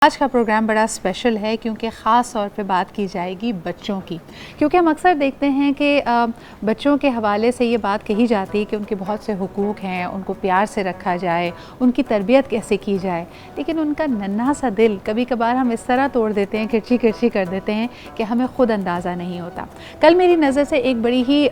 आज का प्रोग्राम बड़ा स्पेशल है क्योंकि ख़ास तौर पे बात की जाएगी बच्चों की, क्योंकि हम अक्सर देखते हैं कि बच्चों के हवाले से ये बात कही जाती है कि उनके बहुत से हुकूक हैं, उनको प्यार से रखा जाए, उनकी तरबियत कैसे की जाए, लेकिन उनका नन्हा सा दिल कभी कभार हम इस तरह तोड़ देते हैं, किरची किरची कर देते हैं कि हमें ख़ुद अंदाज़ा नहीं होता। कल मेरी नज़र से एक बड़ी ही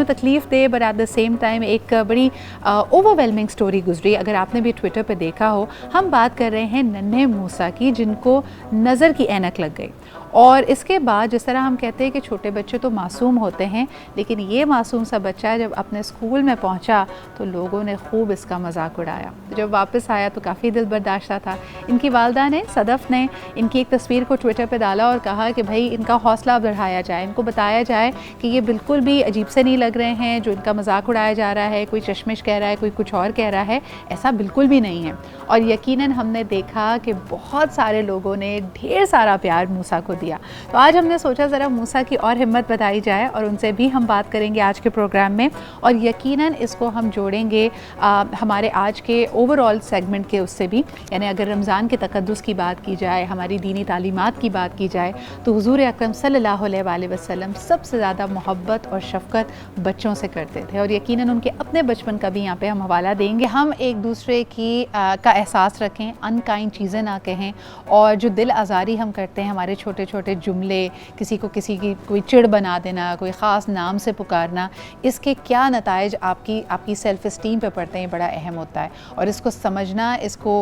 तकलीफ़ दे but at the same time एक बड़ी ओवरवेलमिंग स्टोरी गुजरी। अगर आपने भी ट्विटर पर देखा हो, हम बात कर रहे हैं नन्हे मूसा की जिनको नज़र की ऐनक लग गई। और इसके बाद जिस तरह हम कहते हैं कि छोटे बच्चे तो मासूम होते हैं, लेकिन ये मासूम सा बच्चा जब अपने स्कूल में पहुंचा तो लोगों ने खूब इसका मजाक उड़ाया। जब वापस आया तो काफ़ी दिल बर्दाश्ता था। इनकी वालदा ने, सदफ़ ने, इनकी एक तस्वीर को ट्विटर पे डाला और कहा कि भाई इनका हौसला बढ़ाया जाए, इनको बताया जाए कि ये बिल्कुल भी अजीब से नहीं लग रहे हैं, जो इनका मजाक उड़ाया जा रहा है, कोई चश्मिश कह रहा है, कोई कुछ और कह रहा है, ऐसा बिल्कुल भी नहीं है। और यकीनन हमने देखा कि बहुत सारे लोगों ने ढेर सारा प्यार मूसा को दिया। तो आज हमने सोचा ज़रा मूसा की और हिम्मत बताई जाए और उनसे भी हम बात करेंगे आज के प्रोग्राम में, और यकीनन इसको हम जोड़ेंगे हमारे आज के ओवरऑल सेगमेंट के उससे भी। यानी अगर रमज़ान के तक़द्दुस की बात की जाए, हमारी दीनी तालीमात की बात की जाए, तो हुज़ूर अकरम सल्लल्लाहु अलैहि वसल्लम सबसे ज़्यादा मोहब्बत और शफ़क़त बच्चों से करते थे, और यकीनन उनके अपने बचपन का भी यहाँ पे हम हवाला देंगे। हम एक दूसरे की का एहसास रखें, अनकाइंड चीज़ें ना कहें, और जो दिल आज़ारी हम करते हैं, हमारे छोटे छोटे जुमले, किसी को किसी की कोई चिढ़ बना देना, कोई ख़ास नाम से पुकारना, इसके क्या नताइज आपकी सेल्फ़ इस्टीम पे पड़ते हैं, बड़ा अहम होता है। और इसको समझना, इसको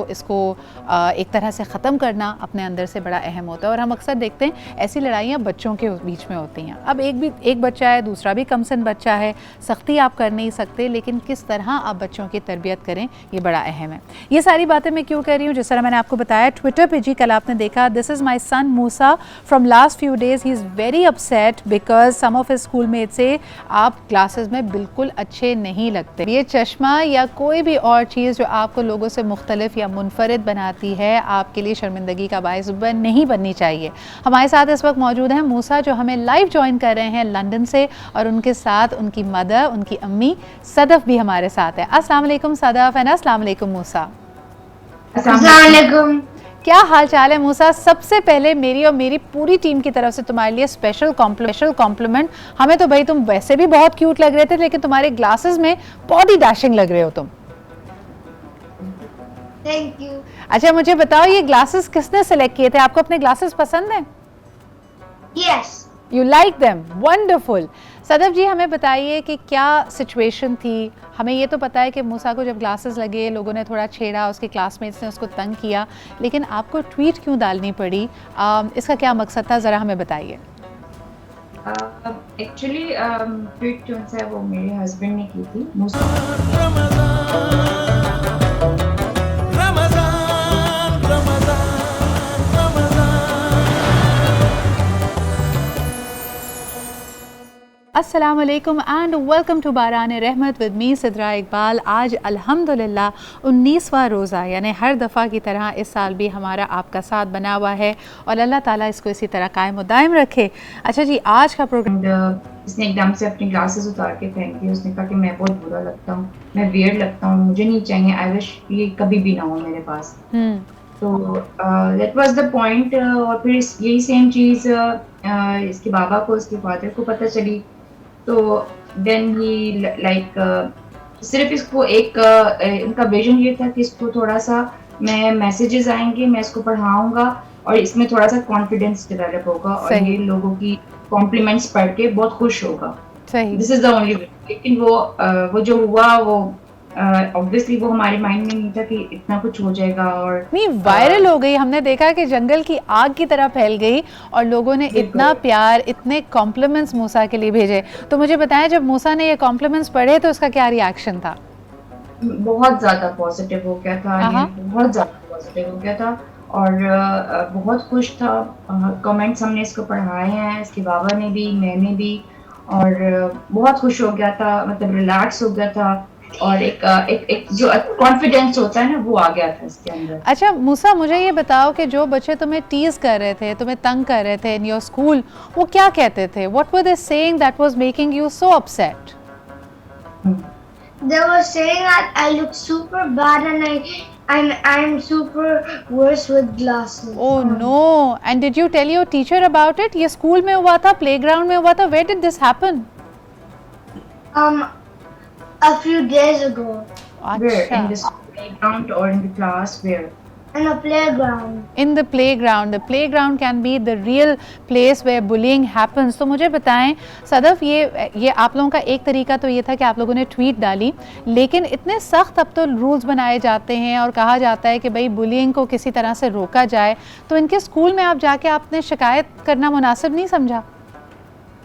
एक तरह से ख़त्म करना अपने अंदर से बड़ा अहम होता है। और हम अक्सर देखते हैं ऐसी लड़ाइयाँ बच्चों के बीच में होती हैं। अब एक बच्चा है, दूसरा भी कमसन बच्चा है, सख्ती आप कर नहीं सकते, लेकिन किस तरह आप बच्चों की तरबियत करें, ये बड़ा अहम है। ये सारी बातें मैं क्यों कर रही हूँ, जिस तरह मैंने आपको बताया ट्विटर पे जी, कल आपने देखा, this is my son Musa from last few days, he is very upset because some of his school mate से आप क्लासेस में बिल्कुल अच्छे नहीं लगते। ये चश्मा या कोई भी और चीज़ जो आपको लोगों से मुख्तलिफ या मुनफरिद बनाती है, आपके लिए शर्मिंदगी का बायस नहीं बननी चाहिए। हमारे साथ इस वक्त मौजूद हैं मूसा, जो हमें लाइव ज्वाइन कर रहे हैं लंदन से, और उनके साथ उनकी मदर, उनकी अम्मी सदफ़ भी हमारे साथ है। अस्सलाम वालेकुम सदफ़ एंड अस्सलाम वालेकुम मूसा। अस्सलाम वालेकुम। क्या हाल चाल है मूसा? सबसे पहले मेरी और मेरी पूरी टीम की तरफ से तुम्हारे लिए स्पेशल कॉम्प्लीमेंट। हमें तो भाई तुम वैसे भी बहुत क्यूट लग रहे थे, लेकिन तुम्हारे ग्लासेस में बहुत ही डैशिंग लग रहे हो तुम। Thank you. अच्छा मुझे बताओ, ये ग्लासेस किसने सेलेक्ट किए थे? आपको अपने ग्लासेस पसंद हैं? Yes. You like them, wonderful. Sadaf ji हमें बताइए कि क्या सिचुएशन थी। हमें ये तो पता है कि मूसा को जब ग्लासेस लगे, लोगों ने थोड़ा छेड़ा, उसके क्लासमेट्स ने उसको तंग किया, लेकिन आपको ट्वीट क्यों डालनी पड़ी? इसका क्या मकसद था, ज़रा हमें बताइए। एक्चुअली ट्वीट जो है वो मेरे हस्बैंड ने की थी। अस्सलाम वालेकुम एंड वेलकम टू बारान रहमत विद मी सिद्रा इकबाल। आज अल्हम्दुलिल्लाह 19वां रोज़ा, यानी हर दफ़ा की तरह इस साल भी हमारा आपका साथ बना हुआ है, और अल्लाह ताला इसको इसी तरह कायम व दायम रखे। अच्छा जी, आज का प्रोग्राम, इसने एकदम से अपनी ग्लासेस उतार के फेंक दी। उसने कहा कि मैं बहुत बुरा लगता हूँ, मैं वियर्ड लगता हूँ, मुझे नहीं चाहिए, आई विश ये कभी भी ना हो मेरे पास। तो दैट वाज द पॉइंट। और फिर यही सेम चीज़ इसके बाबा को, इसके फादर को पता चली, तो देन ही लाइक सिर्फ इसको एक इनका विजन ये था कि इसको थोड़ा सा मैं मैसेजेस आएंगे, मैं इसको पढ़ाऊंगा और इसमें थोड़ा सा कॉन्फिडेंस डेवलप होगा, और ये लोगों की कॉम्प्लीमेंट्स पढ़ के बहुत खुश होगा। This is the only way. लेकिन वो जो हुआ, वो ऑब्वियसली वो हमारे माइंड में नहीं था कि इतना कुछ हो जाएगा। और नहीं, वायरल हो गई। हमने देखा कि जंगल की आग की तरह फैल गई, और लोगों ने इतना प्यार, इतने कॉम्प्लीमेंट्स मूसा के लिए भेजे। तो मुझे बताएं, जब मूसा ने ये कॉम्प्लीमेंट्स पढ़े तो उसका क्या रिएक्शन था? बहुत ज़्यादा पॉजिटिव हो गया था, बहुत ज़्यादा पॉजिटिव हो गया था, और बहुत खुश था। कमेंट्स हमने इसको पढ़ाए हैं, इसके बाबा ने भी, मैंने भी, और बहुत खुश हो गया था, मतलब रिलैक्स हो गया था, और एक जो कॉन्फिडेंस होता है ना, वो आ गया था इसके अंदर। अच्छा मूसा, मुझे ये बताओ कि जो बच्चे तुम्हें टीज कर रहे थे, तुम्हें तंग कर रहे थे इन योर स्कूल, वो क्या कहते थे? What were they saying that was making you so upset? They were saying that I look super bad and I'm super worse with glasses. Oh no! And did you tell your teacher about it? ये school में हुआ था, playground में हुआ था. Where did this happen? A few days ago. Where? In अच्छा. the playground or in the class? Where? In a playground. In the playground can be the real place where bullying happens. तो मुझे बताएं सदफ, ये आप लोगों का एक तरीका तो ये था कि आप लोगों ने ट्वीट डाली, लेकिन इतने सख्त अब तो रूल्स बनाए जाते हैं और कहा जाता है कि भाई बुलिंग को किसी तरह से रोका जाए, तो इनके स्कूल में आप जाके आपने शिकायत करना मुनासिब नहीं समझा?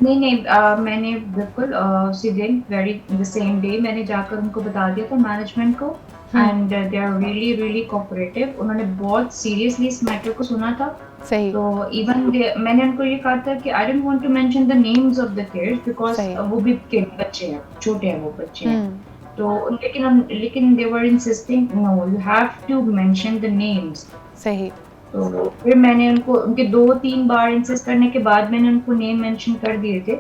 नहीं, मैंने बिल्कुल सीधे वेरी द सेम डे मैंने जाकर उनको बता दिया था मैनेजमेंट को, and they are really cooperative. उन्होंने बहुत सीरियसली इस मैटर को सुना था. सही. तो इवन मैंने उनको ये कहा था कि I don't want to mention the names of the kids because वो भी बच्चे हैं, छोटे हैं वो बच्चे हैं. तो लेकिन they were insisting no you have to mention the names. सही. तो फिर मैंने उनके 2-3 बार इंसिस्ट करने के बाद मैंने उनको नेम मेंशन कर दिए थे,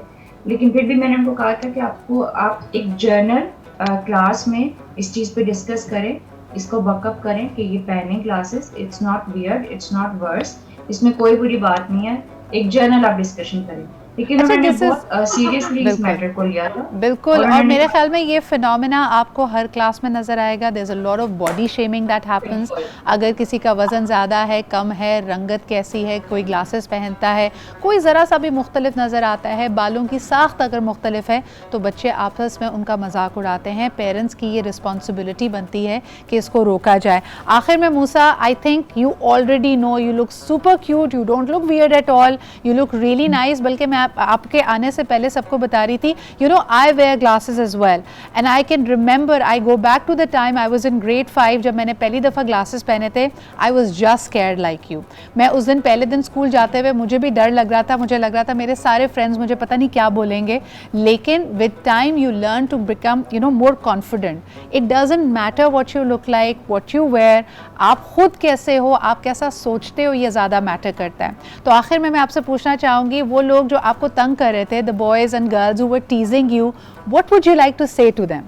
लेकिन फिर भी मैंने उनको कहा था कि आप एक जर्नल क्लास में इस चीज़ पे डिस्कस करें, इसको बकअप करें कि ये पहने glasses, it's not weird, it's not worse, इसमें कोई बुरी बात नहीं है, एक जर्नल आप डिस्कशन करें. लेकिन उन्होंने बहुत सीरियसली इस मैटर को लिया था. बिल्कुल. और मेरे ख्याल में ये फिनोमेना आपको हर क्लास में नज़र आएगा. There is a lot of body shaming that happens. अगर किसी का वज़न ज़्यादा है, कम है, रंगत कैसी है, कोई ग्लासेस पहनता है, कोई ज़रा सा भी मुख्तलिफ नज़र आता है, बालों की साख्त अगर मुख्तलिफ है, तो बच्चे आपस में उनका मजाक उड़ाते हैं. पेरेंट्स की ये रिस्पॉन्सिबिलिटी बनती है कि इसको रोका जाए. आखिर में Moosa, I think you already know you look super cute, you don't look weird at all, you look really nice. बल्कि मैं आपके आने से पहले सबको बता रही थी, you know I wear glasses as well, and I can remember, I go back to the time I was in grade 5 जब मैंने पहली दफ़ा ग्लासेस पहने थे. I was just scared like you. मैं उस दिन पहले दिन स्कूल जाते हुए मुझे भी डर लग रहा था. मुझे लग रहा था मेरे सारे फ्रेंड्स मुझे पता नहीं क्या बोलेंगे, लेकिन with time you learn to become you know more confident. It doesn't matter what you look like, what you wear, आप खुद कैसे हो, आप कैसा सोचते हो, ये ज़्यादा मैटर करता है. तो आखिर में मैं आपसे पूछना चाहूँगी, वो लोग जो आपको तंग कर रहे थे, the boys and girls who were teasing you, what would you like to say to them?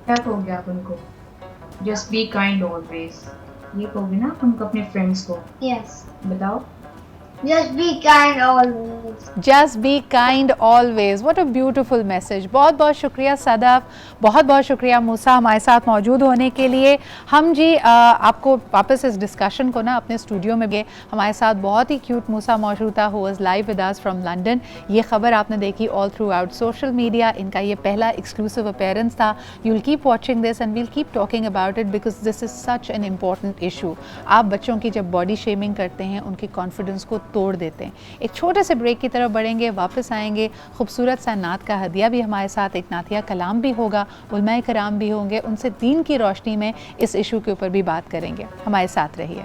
क्या कहोगे आप उनको? जस्ट बी काइंड ऑलवेज, ये कहोगे ना उनको अपने फ्रेंड्स को? Yes. बताओ. Just be kind always. Just be kind always. What a beautiful message. बहुत बहुत शुक्रिया सदफ, बहुत बहुत शुक्रिया मूसा हमारे साथ मौजूद होने के लिए. हम जी आपको वापस इस डिस्कशन को ना अपने स्टूडियो में गए. हमारे साथ बहुत ही क्यूट मूसा मौजूद था, who was live with us from London. ये खबर आपने देखी all throughout social media. इनका ये पहला एक्सक्लूसिव अपीयरेंस था. You will keep watching this and we'll keep talking about it because this is such an important issue. आप बच्चों की जब बॉडी शेमिंग करते हैं, उनके कॉन्फिडेंस को तोड़ देते हैं. एक छोटे से ब्रेक की तरफ बढ़ेंगे, वापस आएंगे. खूबसूरत सा नात का हदिया भी हमारे साथ, एक नातिया कलाम भी होगा, उलमाए कराम भी होंगे, उनसे दीन की रोशनी में इस इशू के ऊपर भी बात करेंगे. हमारे साथ रहिए.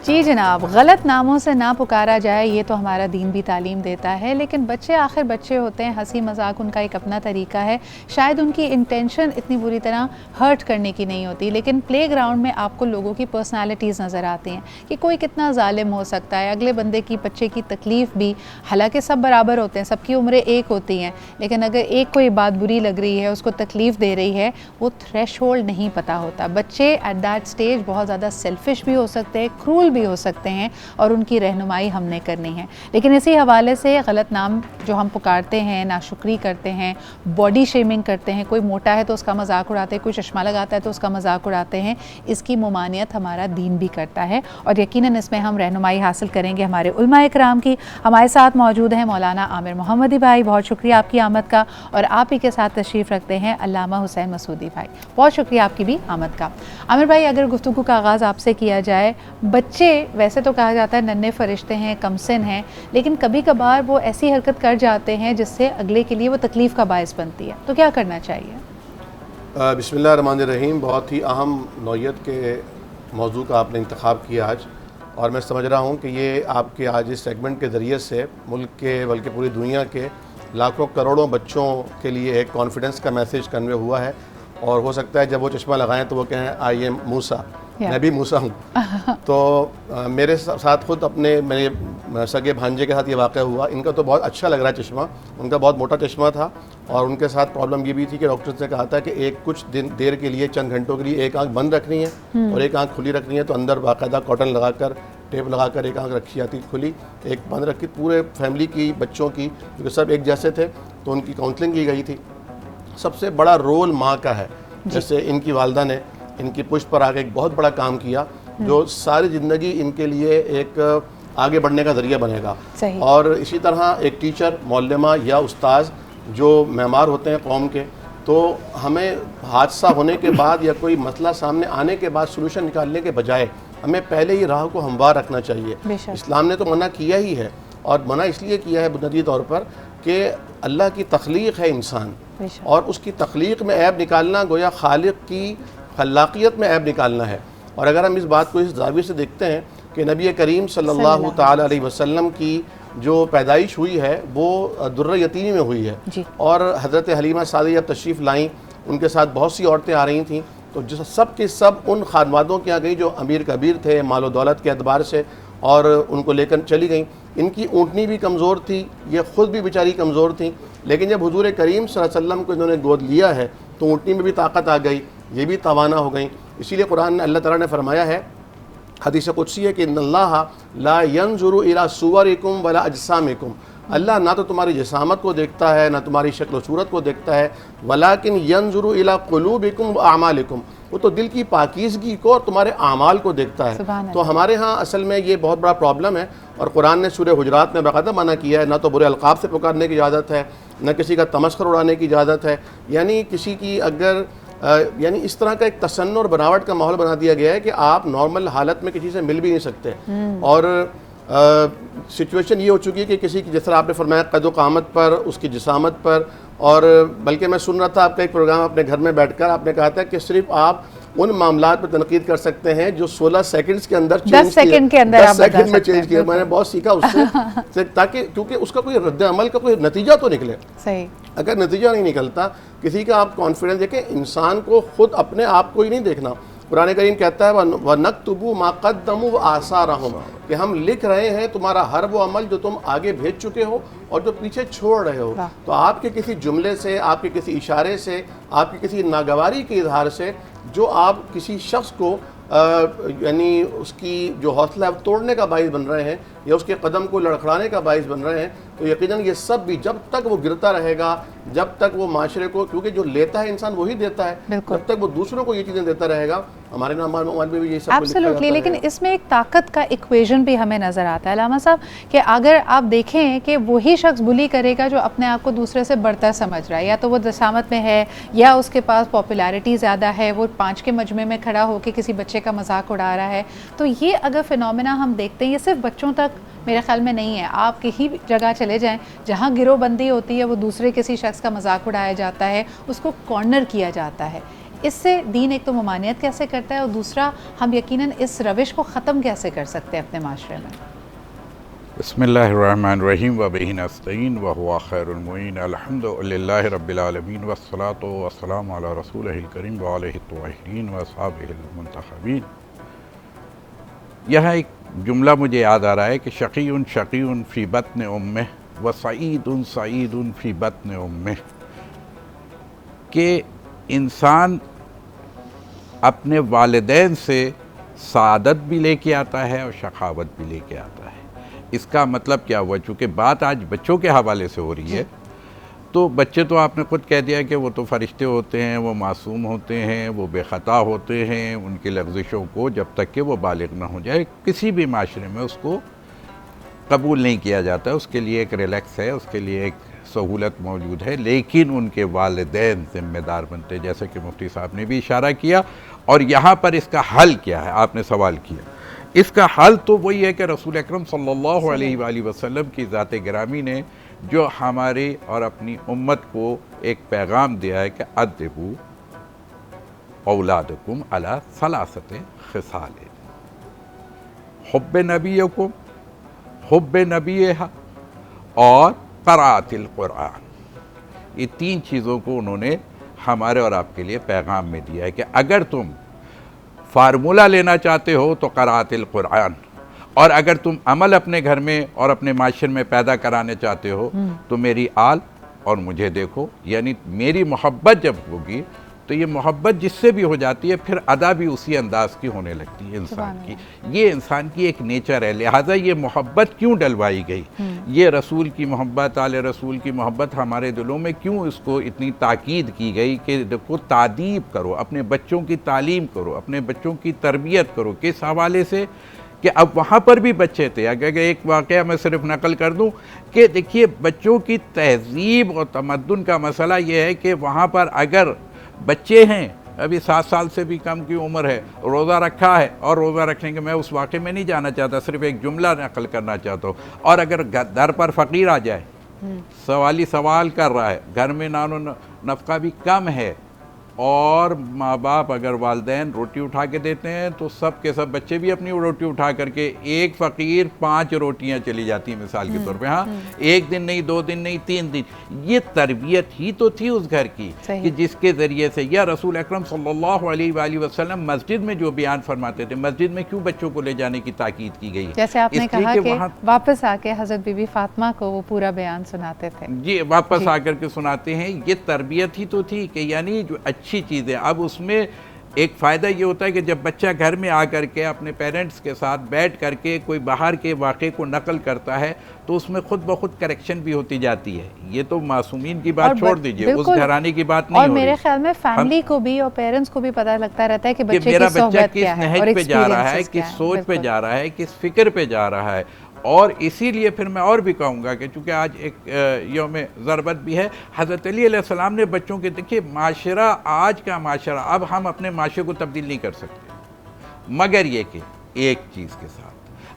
जी जनाब, गलत नामों से ना पुकारा जाए, ये तो हमारा दीन भी तालीम देता है. लेकिन बच्चे आखिर बच्चे होते हैं, हंसी मजाक उनका एक अपना तरीका है. शायद उनकी इंटेंशन इतनी बुरी तरह हर्ट करने की नहीं होती, लेकिन प्ले ग्राउंड में आपको लोगों की पर्सनालिटीज़ नज़र आती हैं कि कोई कितना ज़ालिम हो सकता है. अगले बंदे की, बच्चे की तकलीफ़ भी, हालांकि सब बराबर होते हैं, सबकी उम्रें एक होती हैं, लेकिन अगर एक कोई बात बुरी लग रही है, उसको तकलीफ़ दे रही है, वो थ्रेशोल्ड नहीं पता होता. बच्चे एट दैट स्टेज बहुत ज़्यादा सेल्फिश भी हो सकते हैं, क्रूल भी हो सकते हैं, और उनकी रहनुमाई हमने करनी है. लेकिन इसी हवाले से गलत नाम जो हम पुकारते हैं, नाशुक्री करते हैं, बॉडी शेमिंग करते हैं, कोई मोटा है तो उसका मजाक उड़ाते हैं, कोई चश्मा लगाता है तो उसका मजाक उड़ाते हैं, इसकी मुमानियत हमारा दीन भी करता है. और यकीनन इसमें हम रहनुमाई हासिल करेंगे हमारे उलमाए कराम की. हमारे साथ मौजूद हैं मौलाना आमिर मोहम्मदी भाई, बहुत शुक्रिया आपकी आमद का. और आप ही के साथ तशरीफ़ रखते हैं अल्लामा हुसैन मसूदी भाई, बहुत शुक्रिया आपकी भी आमद का. आमिर भाई, अगर गुफ्तगू का आगाज़ आपसे किया जाए, बच्चे वैसे तो कहा जाता है नन्हे फरिश्ते हैं, कमसिन हैं, लेकिन कभी कभार वो ऐसी हरकत कर जाते हैं जिससे अगले के लिए वो तकलीफ़ का बायस बनती है, तो क्या करना चाहिए? बिस्मिल्लाहिर्रहमानिर्रहीम. बहुत ही अहम नौयत के मौजू का आपने इंतखाब किया आज, और मैं समझ रहा हूँ कि ये आपके आज इस सेगमेंट के ज़रिए से मुल्क के बल्कि पूरी दुनिया के लाखों करोड़ों बच्चों के लिए एक कॉन्फिडेंस का मैसेज कन्वे हुआ है और हो सकता है जब वो चश्मा लगाएं तो वो कहें आई एम मूसा, मैं भी मूसा हूँ। तो मेरे साथ खुद अपने मेरे सगे भांजे के साथ ये वाक़या हुआ। इनका तो बहुत अच्छा लग रहा है चश्मा, उनका बहुत मोटा चश्मा था और उनके साथ प्रॉब्लम ये भी थी कि डॉक्टर ने कहा था कि एक कुछ दिन देर के लिए, चंद घंटों के लिए एक आंख बंद रखनी है और एक आंख खुली रखनी है। तो अंदर बाकायदा कॉटन लगाकर, टेप लगाकर एक आंख रखी जाती खुली, एक बंद रखी। पूरे फैमिली की, बच्चों की, क्योंकि सब एक जैसे थे, तो उनकी काउंसलिंग की गई थी। सबसे बड़ा रोल माँ का है। जैसे इनकी वालदा ने इनकी पुष्ट पर आके एक बहुत बड़ा काम किया जो सारी ज़िंदगी इनके लिए एक आगे बढ़ने का ज़रिया बनेगा। और इसी तरह एक टीचर, मौलमा या उस्ताद जो मेमार होते हैं कौम के, तो हमें हादसा होने के बाद या कोई मसला सामने आने के बाद सोल्यूशन निकालने के बजाय हमें पहले ही राह को हमवार रखना चाहिए। इस्लाम ने तो मना किया ही है, और मना इसलिए किया है बुनियादी तौर पर कि अल्लाह की तख्लीक है इंसान, और उसकी तख्लीक में ऐब निकालना गोया खालिक की खलाकियत में ऐब निकालना है। और अगर हम इस बात को इस जाविये से देखते हैं कि नबी करीम सल्लल्लाहु ताला अलैहि वसल्लम की जो पैदाइश हुई है वो दुर्र यतीमी में हुई है, और हज़रत हलीमा सादिया तशरीफ़ लाई, उनके साथ बहुत सी औरतें आ रही थीं, तो जो सब के सब उन खानवादों के यहाँ गई जो अमीर कबीर थे मालो दौलत के अतबार से, और उनको लेकर चली गई। इनकी ऊँटनी भी कमज़ोर थी, ये ख़ुद भी बेचारी कमज़ोर थी, लेकिन जब हुजूर करीम सल्लल्लाहु अलैहि वसल्लम को इन्होंने गोद लिया है तो ऊँटनी में भी ताकत आ गई, ये भी तवाना हो गई। इसीलिए कुरान ने, अल्लाह ताला ने फरमाया है, हदीस कुदसी है कि इन्नल्लाह ला यंजुरु इला सुवरिकुम वला अजसामिकुम, अल्लाह ना तो तुम्हारी जिसामत को देखता है ना तुम्हारी शक्ल सूरत को देखता है, वलाकिन यंजुरु इला कुलूबिकुम व आमालिकुम, वो तो दिल की पाकीज़गी को और तुम्हारे आमाल को देखता है। तो हमारे यहाँ असल में ये बहुत बड़ा प्रॉब्लम है, और कुरान ने सूरह हुजरात में बाकायदा मना किया है, ना तो बुरे अलकाब से पुकारने की इजाज़त है, न किसी का तमस्खुर उड़ाने की इजाज़त है। यानी किसी की अगर यानी इस तरह का एक तसन्नुर और बनावट का माहौल बना दिया गया है कि आप नॉर्मल हालत में किसी से मिल भी नहीं सकते। और सिचुएशन ये हो चुकी है कि किसी की, जिस तरह आपने फरमाया, कदो कामत पर, उसकी जिसामत पर, और बल्कि मैं सुन रहा था आपका एक प्रोग्राम अपने घर में बैठकर, आपने कहा था कि सिर्फ आप उन मामलात पर तनकीद कर सकते हैं जो 16 सेकंड्स के अंदर 10 सेकंड के अंदर 10 सेकंड में चेंज किया। मैंने बहुत सीखा उससे ताकि, क्योंकि उसका कोई रद्द अमल का कोई नतीजा तो निकले। सही, अगर नतीजा नहीं निकलता किसी का, आप कॉन्फिडेंस देखें, इंसान को खुद अपने आप को ही नहीं देखना। कुरान करीम कहता है व नक्तुबु मा क़द्दमू व आसारहुम, कि हम लिख रहे हैं तुम्हारा हर वो अमल जो तुम आगे भेज चुके हो और जो पीछे छोड़ रहे हो। तो आपके किसी जुमले से, आपके किसी इशारे से, आपकी किसी नागवारी के इजहार से जो आप किसी शख्स को यानी उसकी जो हौसला है तोड़ने का बाइस बन रहे हैं या उसके कदम को लड़खड़ाने का बाइस बन रहे हैं, तो यकीनन ये सब भी जब तक वो गिरता रहेगा, जब तक वो माशरे को, क्योंकि जो लेता है इंसान वही देता है, जब तक वो दूसरों को ये चीज़ें देता रहेगा, हमारे नाम में भी ये सब एब्सोल्युटली। लेकिन इसमें एक ताकत का इक्वेशन भी हमें नज़र आता है अलामा साहब, कि अगर आप देखें कि वही शख्स बुली करेगा जो अपने आप को दूसरे से बढ़ता समझ रहा है, या तो वो दसामत में है या उसके पास पॉपुलैरिटी ज़्यादा है, वो 5 के मजमे में खड़ा होकर किसी बच्चे का मजाक उड़ा रहा है। तो ये अगर फिनोमेना हम देखते हैं, ये सिर्फ बच्चों तक मेरे ख्याल में नहीं है, आप कहीं जगह चले जाएं जहां गिरोहबंदी होती है, वो दूसरे किसी शख्स का मजाक उड़ाया जाता है, उसको कॉर्नर किया जाता है। इससे दीन एक तो ममानियत कैसे करता है, और दूसरा हम यकीनन इस रविश को ख़त्म कैसे कर सकते हैं अपने माशरे में। बिस्मिल्लाहिर्रहमानिर्रहीम व बिही नस्तईन व हुवा खैरुल मुईन अल्हम्दुलिल्लाहि रब्बिल आलमीन वस्सलातु वस्सलामु अला रसूलिहिल करीम व आलिहि त्वाहिरीन व अस्हाबिहिल मुंतखबीन। यहाँ एक जुमला मुझे याद आ रहा है कि शक़ीउन फ़ी बत्न उम्मिह व सईदुन फ़ी बत्न उम्मिह, कि इंसान अपने वालिदैन से सादत भी लेके आता है और शखावत भी लेके आता है। इसका मतलब क्या हुआ, चूँकि बात आज बच्चों के हवाले से हो रही है, तो बच्चे तो आपने खुद कह दिया कि वो तो फरिश्ते होते हैं, वो मासूम होते हैं, वो बेख़ता होते हैं, उनकी लफ्ज़िशों को जब तक कि वो बालिग ना हो जाए किसी भी माशरे में उसको कबूल नहीं किया जाता। उसके लिए एक रिलैक्स है, उसके लिए एक सहूलत मौजूद है, लेकिन उनके वालिदैन ज़िम्मेदार बनते हैं, जैसे कि मुफ्ती साहब ने भी इशारा किया। और यहाँ पर इसका हल क्या है, आपने सवाल किया। इसका हल तो वही है कि रसूल अकरम सल्लल्लाहु अलैहि वसल्लम की ज़ात गिरामी ने जो हमारे और अपनी उम्मत को एक पैगाम दिया है कि अद्दिबू औलादकुम अला सलासते खिसाल, हुब्बे नबीयकुम, हुब्बे नबीहा और क़राअतिल क़ुरआन, ये 3 चीज़ों को उन्होंने हमारे और आपके लिए पैगाम में दिया है कि अगर तुम फार्मूला लेना चाहते हो तो क़राअतिल कुरान, और अगर तुम अमल अपने घर में और अपने माशरे में पैदा कराने चाहते हो तो मेरी आल और मुझे देखो। यानी मेरी मोहब्बत जब होगी तो ये मोहब्बत जिससे भी हो जाती है फिर अदा भी उसी अंदाज की होने लगती है इंसान की। ये इंसान की एक नेचर है। लिहाजा ये मोहब्बत क्यों डलवाई गई, ये रसूल की मोहब्बत, आले रसूल की मोहब्बत हमारे दिलों में क्यों इसको इतनी ताकीद की गई कि देखो तादीब करो, अपने बच्चों की तालीम करो, अपने बच्चों की तरबियत करो। किस हवाले से कि अब वहाँ पर भी बच्चे थे। अगर एक वाक़या मैं सिर्फ नकल कर दूँ कि देखिए बच्चों की तहज़ीब और तमद्दुन का मसला ये है कि वहाँ पर अगर बच्चे हैं, अभी 7 साल से भी कम की उम्र है, रोज़ा रखा है और रोज़ा रखने के, मैं उस वाक़े में नहीं जाना चाहता, सिर्फ एक जुमला नकल करना चाहता हूँ, और अगर दर पर फ़कीर आ जाए, सवाली सवाल कर रहा है, घर में नानो नफ़का भी कम है, और माँ बाप अगर वालिदैन रोटी उठा के देते हैं तो सब के सब बच्चे भी अपनी रोटी उठा करके, एक फ़कीर 5 रोटियाँ चली जाती हैं मिसाल के तौर पे, हाँ, 1 दिन नहीं, 2 दिन नहीं, 3 दिन। ये तरबियत ही तो थी उस घर की कि जिसके ज़रिए से, या रसूल अकरम सल्लल्लाहु अलैहि वसल्लम मस्जिद में जो बयान फरमाते थे, मस्जिद में क्यों बच्चों को ले जाने की ताकीद की गई। जैसे आपने कहा कि वापस आके हज़रत बीबी फातिमा को वो पूरा बयान सुनाते थे। जी, वापस आकर के सुनाते हैं। ये तरबियत ही तो थी कि यानी जो अच्छी चीज़ें, अब उसमें एक फ़ायदा ये होता है कि जब बच्चा घर में आकर के अपने पेरेंट्स के साथ बैठ करके कोई बाहर के वाक़े को नकल करता है तो उसमें खुद ब खुद करेक्शन भी होती जाती है। ये तो मासूमीन की बात छोड़ दीजिए, उस घराने की बात नहीं हो रही। और मेरे ख्याल में फैमिली को भी और पेरेंट्स को भी पता लगता रहता है कि बच्चे मेरा की बच्चा सोहबत किस क्या है, नहज पे जा रहा है, किस सोच पे जा रहा है, किस फिक्र पे जा रहा है। और इसीलिए फिर मैं और भी कहूँगा कि चूँकि आज एक यौम ज़रबत भी है, हज़रत अली अलैहिस्सलाम ने बच्चों के, देखिए माशरा, आज का माशरा, अब हम अपने माशरे को तब्दील नहीं कर सकते, मगर ये कि एक चीज़ के साथ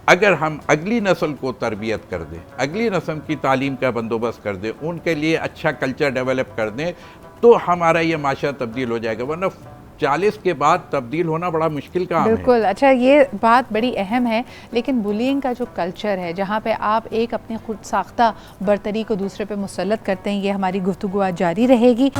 अगर हम अगली नस्ल को तरबियत कर दें, अगली नस्ल की तालीम का बंदोबस्त कर दें, उनके लिए अच्छा कल्चर डेवलप कर दें, तो हमारा ये माशरा तब्दील हो जाएगा। वरना 40 के बाद तब्दील होना बड़ा मुश्किल काम है। बिल्कुल। अच्छा, ये बात बड़ी अहम है, लेकिन बुलिंग का जो कल्चर है, जहाँ पे आप एक अपनी खुद साख्ता बर्तरी को दूसरे पे मुसल्लत करते हैं, ये हमारी गुफ्तगू आज जारी रहेगी।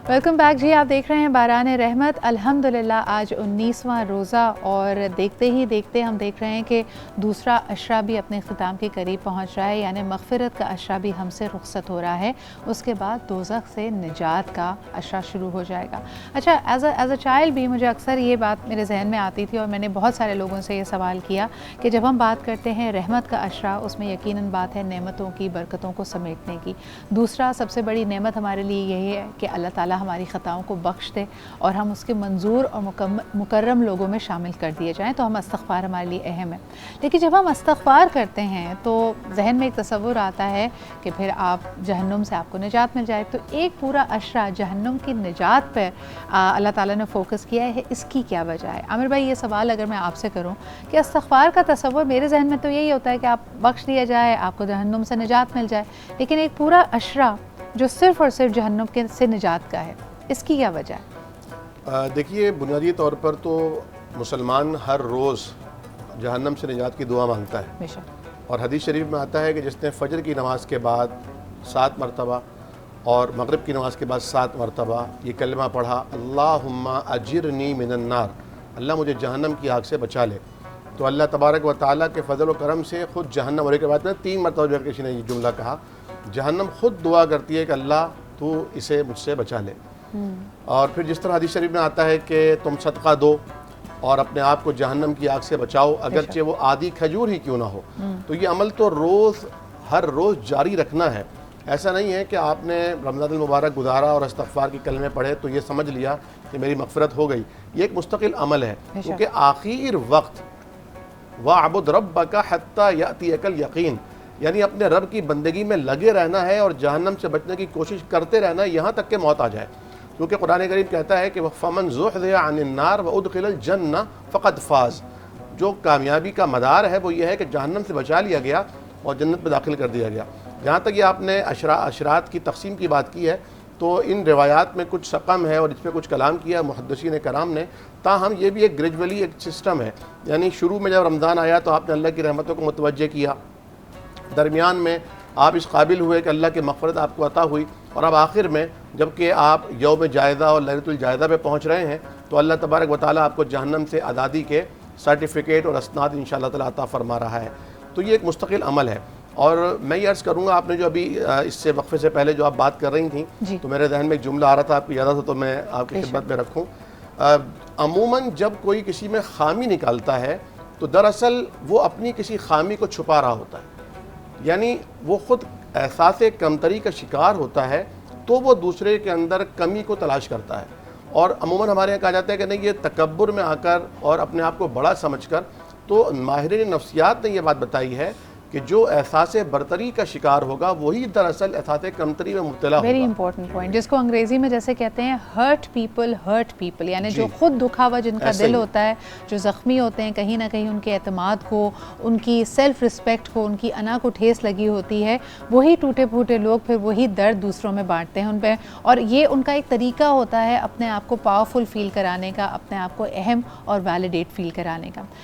वेलकम बैक जी, आप देख रहे हैं बारान रहमत। अल्हम्दुलिल्लाह आज 19वां रोज़ा, और देखते ही देखते हम देख रहे हैं कि दूसरा अशरा भी अपने ख़िताम के करीब पहुंच रहा है, यानी मग़फ़िरत का अशरा भी हमसे रुख़सत हो रहा है। उसके बाद दोज़ख से निजात का अशरा शुरू हो जाएगा। अच्छा, एज़ अ चाइल्ड भी मुझे अक्सर ये बात मेरे जहन में आती थी, और मैंने बहुत सारे लोगों से ये सवाल किया कि जब हम बात करते हैं रहमत का अशरा, उसमें यकीनन बात है नेमतों की, बरकतों को समेटने की। दूसरा सबसे बड़ी नेमत हमारे लिए यही है कि अल्लाह ताला हमारी ख़ताओं को बख्श दे और हम उसके मंजूर और मुकर्रम लोगों में शामिल कर दिए जाएं, तो हम इस्तग़फ़ार हमारे लिए अहम है। लेकिन जब हम इस्तग़फ़ार करते हैं तो जहन में एक तसव्वुर आता है कि फिर आप जहन्नुम से आपको निजात मिल जाए। तो एक पूरा अशरा जहन्नुम की निजात पर अल्लाह ताला ने फ़ोकस किया है, इसकी क्या वजह है? आमिर भाई, ये सवाल अगर मैं आपसे करूँ कि इस्तग़फ़ार का तसव्वुर मेरे जहन में तो यही होता है कि आप बख्श दिया जाए, आपको जहन्नुम से निजात मिल जाए, लेकिन एक पूरा अशरा जो सिर्फ़ और सिर्फ जहन्नुम के से निजात का है, इसकी क्या वजह है? देखिए, बुनियादी तौर पर तो मुसलमान हर रोज़ जहन्नम से निजात की दुआ मांगता है, और हदीस शरीफ में आता है कि जिसने फ़जर की नमाज़ के बाद 7 मरतबा और मगरिब की नमाज़ के बाद 7 मरतबा ये कलमा पढ़ा, अल्लाहुम्मा अजिरनी मिनन नार, अल्लाह मुझे जहन्नम की आग से बचा ले, तो अल्लाह तबारक व तआला के फ़ज़ल व करम से ख़ुद जहन्नम, और एक बात में 3 मरतबा जो किसी ने ये जुमला कहा, जहन्नम ख़ुद दुआ करती है कि अल्लाह तू इसे मुझसे बचा ले। और फिर जिस तरह हदीस शरीफ में आता है कि तुम सदका दो और अपने आप को जहन्नम की आग से बचाओ, अगरचे वो आधी खजूर ही क्यों ना हो। तो ये अमल तो रोज़ हर रोज़ जारी रखना है। ऐसा नहीं है कि आपने रमज़ान मुबारक गुजारा और इस्तग़फ़ार की कलमे पढ़े तो ये समझ लिया कि मेरी मग़फ़िरत हो गई। ये एक मुस्तकिल अमल है, क्योंकि आखिर वक्त वअबुद रब्बका हत्ता यातियकल यकीन, यानी अपने रब की बंदगी में लगे रहना है और जहन्नम से बचने की कोशिश करते रहना है यहाँ तक कि मौत आ जाए। क्योंकि कुरान करीम कहता है कि वह फ़मन ज़ुहज़िह अनिन नार व उदखिलल जन्नह फ़क़द फ़ाज़, जो कामयाबी का मदार है वो ये है कि जहन्नम से बचा लिया गया और जन्नत में दाखिल कर दिया गया। जहाँ तक ये आपने अशरात की तकसीम की बात की है, तो इन रिवायात में कुछ सकम है और इस पर कुछ कलाम किया मुहद्दिसीन कराम ने। ताहम ये भी एक ग्रेजुअली एक सिस्टम है, यानी शुरू में जब रमज़ान आया तो आपने अल्लाह की रहमतों को मुतवज्जे किया, दरमियान में आप इस काबिल हुए कि अल्लाह की मग़फ़िरत आपको अता हुई, और अब आखिर में जबकि आप यौम जायज़ा और लैलतुल जायज़ा पे पहुँच रहे हैं तो अल्लाह तबारक व तआला आपको जहन्नम से आज़ादी के सर्टिफ़िकेट और असनाद इंशाअल्लाह ताला अता फ़रमा रहा है। तो ये एक मुस्तकिल अमल है। और मैं ये अर्ज़ करूँगा, आपने जो अभी इससे वक्फ़े से पहले जो आप बात कर रही थी तो मेरे जहन में एक जुमला आ रहा था, आपकी याद था तो मैं आपकी खिदमत में रखूँ। अमूमन जब कोई किसी में खामी निकालता है तो दरअसल वो अपनी किसी खामी को छुपा रहा होता है, यानी वो ख़ुद एहसास कमतरी का शिकार होता है तो वो दूसरे के अंदर कमी को तलाश करता है। और अमूमन हमारे यहाँ कहा जाता है कि नहीं, ये तकब्बुर में आकर और अपने आप को बड़ा समझकर, तो माहिरीन नफ्सियात ने ये बात बताई है कि जो एहसास बरतरी का शिकार होगा वही दरअसल एहसास कमतरी में मुब्तला होगा। वेरी इंपॉर्टेंट पॉइंट, जिसको अंग्रेजी में जैसे कहते हैं हर्ट पीपल, यानी जो खुद दुखा हुआ जिनका दिल होता है, जो ज़ख्मी होते हैं, कहीं ना कहीं उनके एतमाद को, उनकी सेल्फ रिस्पेक्ट को, उनकी अना को ठेस लगी होती है, वही टूटे फूटे लोग फिर वही दर्द दूसरों में बांटते हैं उन पर। और ये उनका एक तरीका होता है अपने आप को पावरफुल फील कराने का, अपने आप को अहम और वैलिडेट फील कराने का।